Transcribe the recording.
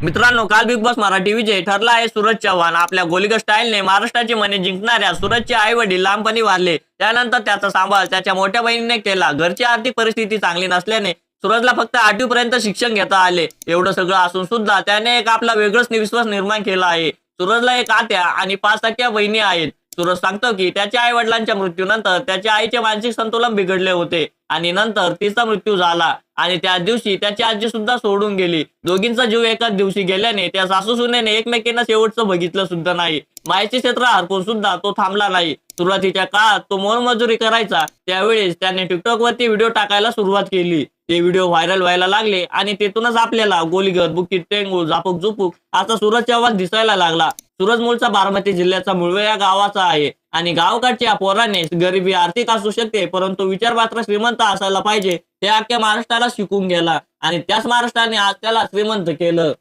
मित्रांनो, काल big boss Marathi विजय ठरला आहे सूरज चव्हाण. आपल्या गोलीगत स्टाईलने महाराष्ट्राचे मने जिंकणाऱ्या सूरजचे आई वडील लांबपणी वारले. त्यानंतर त्याचा सांभाळ त्याच्या मोठ्या बहिणीने केला. घरची आर्थिक परिस्थिती चांगली नसल्याने सूरजला फक्त 8वी पर्यंत शिक्षण घेता आले. एवढं सगळं असून सुद्धा त्याने एक आपला वेगळाच विश्वास निर्माण केला आहे. सूरजला एक आत्या आणि 5 सख्या बहिणी आहेत. सूरज सांगतो की त्याच्या आई वडिलांच्या मृत्यूनंतर त्याच्या आईचे मानसिक संतुलन बिघडले होते आणि नंतर तिचा मृत्यू झाला आणि त्याच दिवशी त्याची आजी सुद्धा सोडून गेली. दोघींचा जीव एकाच दिवशी गेल्याने त्या सासू सुनेने एकमेकींना शेवटचं बघितलं सुद्धा नाही. मायेचे क्षेत्र हरपून सुद्धा तो थांबला नाही. सुरुवातीच्या काळात तो मोलमजुरी करायचा, त्यावेळेस त्याने टिकटॉक वरती व्हिडिओ टाकायला सुरुवात केली. ते व्हिडिओ व्हायरल व्हायला लागले आणि तेथूनच आपल्याला गोलीगत, बुकीत, टेंगूळ, झापूक झुपूक असा सूरजचा आवाज दिसायला लागला. सूरज मूळचा बारामती जिल्ह्याचा मुळवे या गावाचा आहे आणि गावकडच्या पोराने गरिबी आर्थिक असू शकते, परंतु विचार मात्र श्रीमंत असायला पाहिजे हे अख्ख्या महाराष्ट्राला शिकून गेला आणि त्याच महाराष्ट्राने आज त्याला श्रीमंत केलं.